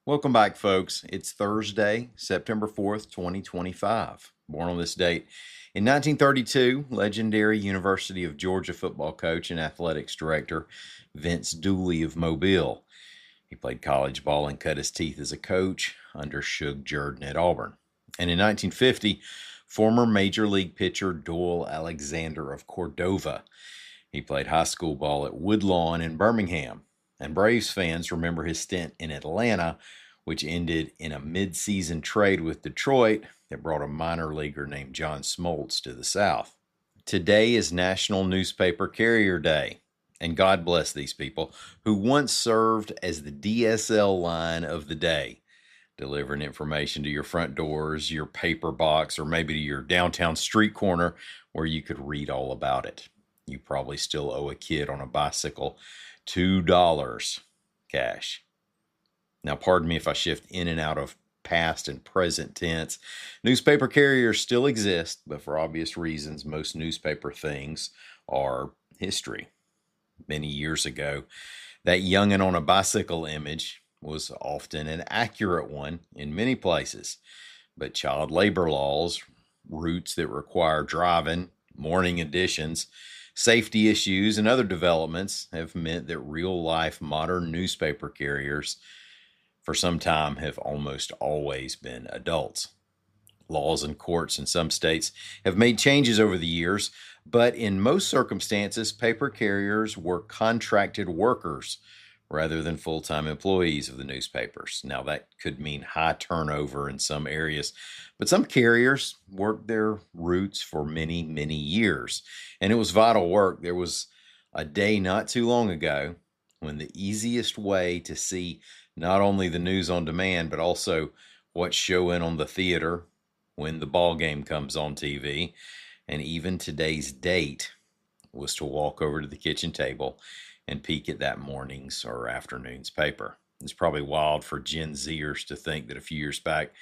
Welcome back, folks. It's Thursday, September 4th, 2025. Born on this date in 1932, legendary University of Georgia football coach and athletics director Vince Dooley of Mobile. He played college ball and cut his teeth as a coach under Shug Jordan at Auburn. And in 1950, former Major League pitcher Doyle Alexander of Cordova. He played high school ball at Woodlawn in Birmingham. And Braves fans remember his stint in Atlanta, which ended in a mid-season trade with Detroit that brought a minor leaguer named John Smoltz to the South. Today is National Newspaper Carrier Day, and God bless these people who once served as the DSL line of the day, delivering information to your front doors, your paper box, or maybe to your downtown street corner where you could read all about it. You probably still owe a kid on a bicycle $2 cash. Now, pardon me if I shift in and out of past and present tense. Newspaper carriers still exist, but for obvious reasons, most newspaper things are history. Many years ago, that youngin' on a bicycle image was often an accurate one in many places, but child labor laws, routes that require driving, morning editions, safety issues, and other developments have meant that real-life modern newspaper carriers for some time have almost always been adults. Laws and courts in some states have made changes over the years, but in most circumstances, paper carriers were contracted workers rather than full-time employees of the newspapers. Now, that could mean high turnover in some areas, but some carriers worked their routes for many, many years, and it was vital work. There was a day not too long ago when the easiest way to see not only the news on demand, but also what's showing on the theater when the ball game comes on TV, and even today's date, was to walk over to the kitchen table and peek at that morning's or afternoon's paper. It's probably wild for Gen Zers to think that a few years back,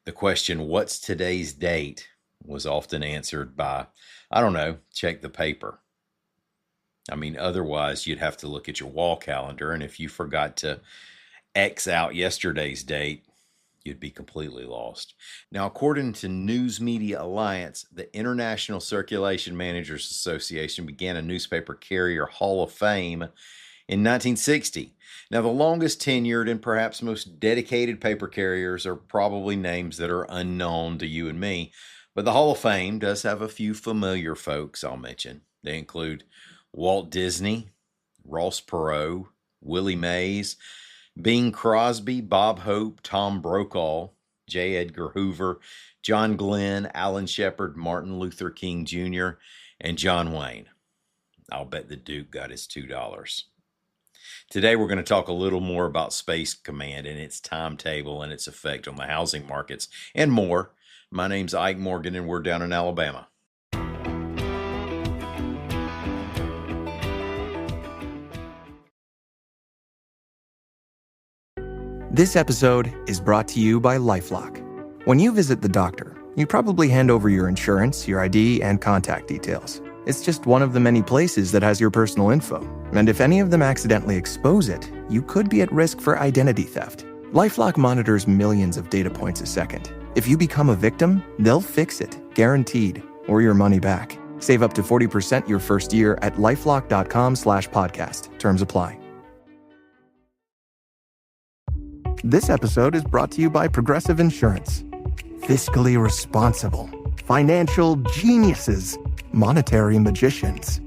the question, what's today's date, was often answered by, I don't know, check the paper. I mean, otherwise you'd have to look at your wall calendar, and if you forgot to X out yesterday's date, you'd be completely lost. Now, according to News Media Alliance, the International Circulation Managers Association began a newspaper carrier hall of fame in 1960. Now, the longest tenured and perhaps most dedicated paper carriers are probably names that are unknown to you and me, but the Hall of Fame does have a few familiar folks I'll mention. They include Walt Disney, Ross Perot, Willie Mays, Bing Crosby, Bob Hope, Tom Brokaw, J. Edgar Hoover, John Glenn, Alan Shepard, Martin Luther King Jr., and John Wayne. I'll bet the Duke got his $2. Today we're going to talk a little more about Space Command and its timetable and its effect on the housing markets and more. My name's Ike Morgan and we're down in Alabama. This episode is brought to you by LifeLock. When you visit the doctor, you probably hand over your insurance, your ID, and contact details. It's just one of the many places that has your personal info. And if any of them accidentally expose it, you could be at risk for identity theft. LifeLock monitors millions of data points a second. If you become a victim, they'll fix it, guaranteed, or your money back. Save up to 40% your first year at lifelock.com/podcast. Terms apply. This episode is brought to you by Progressive Insurance. Fiscally responsible, financial geniuses, monetary magicians.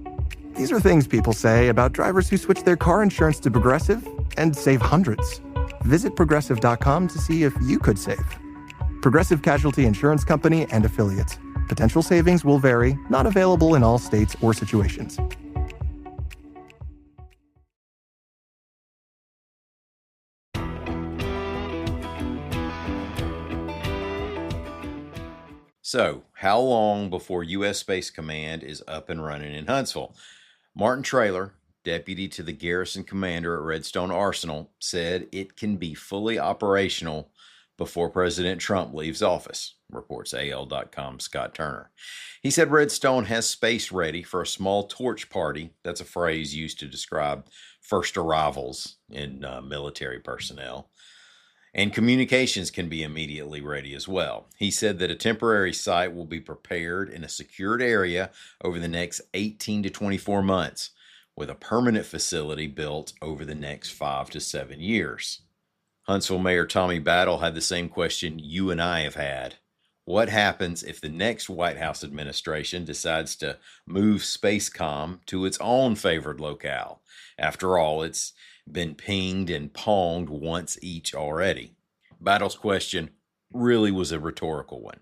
These are things people say about drivers who switch their car insurance to Progressive and save hundreds. Visit progressive.com to see if you could save. Progressive Casualty Insurance Company and Affiliates. Potential savings will vary, not available in all states or situations. So, how long before U.S. Space Command is up and running in Huntsville? Martin Traylor, deputy to the garrison commander at Redstone Arsenal, said it can be fully operational before President Trump leaves office, reports AL.com's Scott Turner. He said Redstone has space ready for a small torch party. That's a phrase used to describe first arrivals in military personnel. And communications can be immediately ready as well. He said that a temporary site will be prepared in a secured area over the next 18 to 24 months, with a permanent facility built over the next 5 to 7 years. Huntsville Mayor Tommy Battle had the same question you and I have had. What happens if the next White House administration decides to move Spacecom to its own favored locale? After all, it's been pinged and ponged once each already. Battle's question really was a rhetorical one.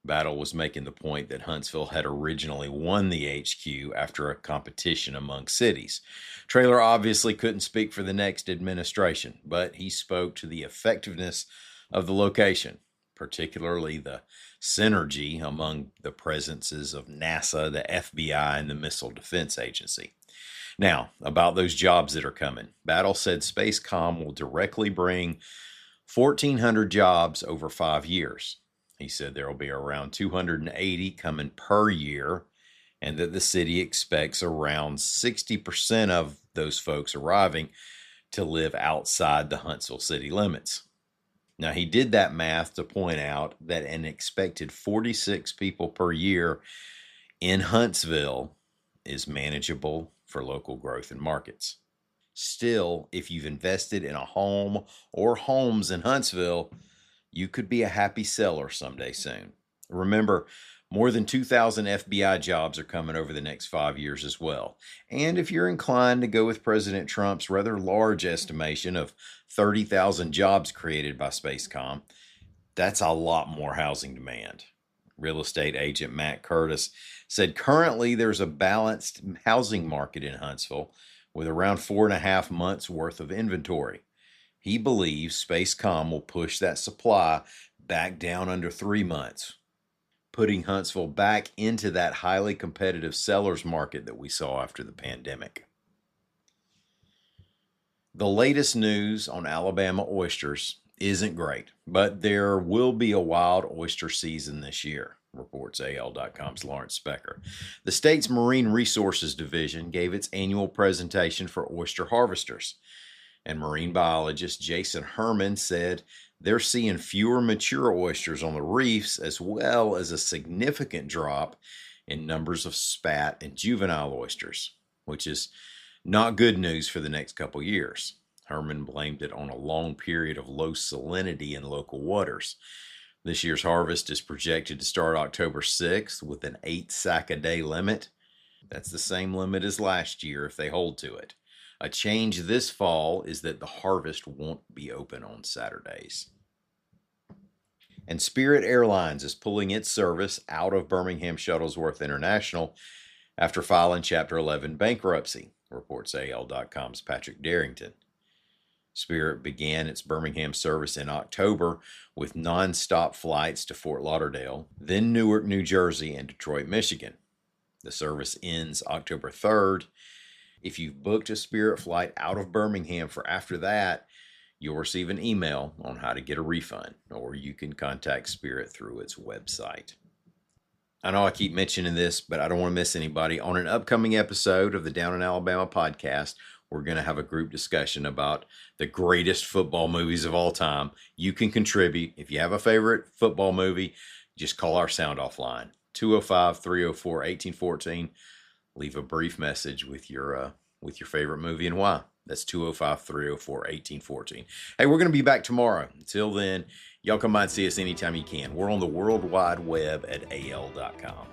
Battle was making the point that Huntsville had originally won the HQ after a competition among cities. Traylor obviously couldn't speak for the next administration, but he spoke to the effectiveness of the location, particularly the synergy among the presences of NASA, the FBI, and the Missile Defense Agency. Now, about those jobs that are coming. Battle said Spacecom will directly bring 1,400 jobs over 5 years. He said there will be around 280 coming per year, and that the city expects around 60% of those folks arriving to live outside the Huntsville city limits. Now, he did that math to point out that an expected 46 people per year in Huntsville is manageable for local growth and markets. Still, if you've invested in a home or homes in Huntsville, you could be a happy seller someday soon. Remember, more than 2,000 FBI jobs are coming over the next 5 years as well. And if you're inclined to go with President Trump's rather large estimation of 30,000 jobs created by Spacecom, that's a lot more housing demand. Real estate agent Matt Curtis said currently there's a balanced housing market in Huntsville with around 4.5 months worth of inventory. He believes Spacecom will push that supply back down under 3 months, putting Huntsville back into that highly competitive seller's market that we saw after the pandemic. The latest news on Alabama oysters isn't great, but there will be a wild oyster season this year, reports AL.com's Lawrence Specker. The state's Marine Resources Division gave its annual presentation for oyster harvesters, and marine biologist Jason Herman said they're seeing fewer mature oysters on the reefs, as well as a significant drop in numbers of spat and juvenile oysters, which is not good news for the next couple years. Herman blamed it on a long period of low salinity in local waters. This year's harvest is projected to start October 6th with an 8-sack-a-day limit. That's the same limit as last year if they hold to it. A change this fall is that the harvest won't be open on Saturdays. And Spirit Airlines is pulling its service out of Birmingham Shuttlesworth International after filing Chapter 11 bankruptcy, reports AL.com's Patrick Darrington. Spirit began its Birmingham service in October with non-stop flights to Fort Lauderdale, then Newark, New Jersey, and Detroit, Michigan. The service ends October 3rd. If you've booked a Spirit flight out of Birmingham for after that, you'll receive an email on how to get a refund, or you can contact Spirit through its website. I know I keep mentioning this, but I don't want to miss anybody. On an upcoming episode of the Down in Alabama podcast, we're going to have a group discussion about the greatest football movies of all time. You can contribute. If you have a favorite football movie, just call our sound off line, 205-304-1814. Leave a brief message with your favorite movie and why. That's 205-304-1814. Hey, we're going to be back tomorrow. Until then, y'all come by and see us anytime you can. We're on the World Wide Web at al.com.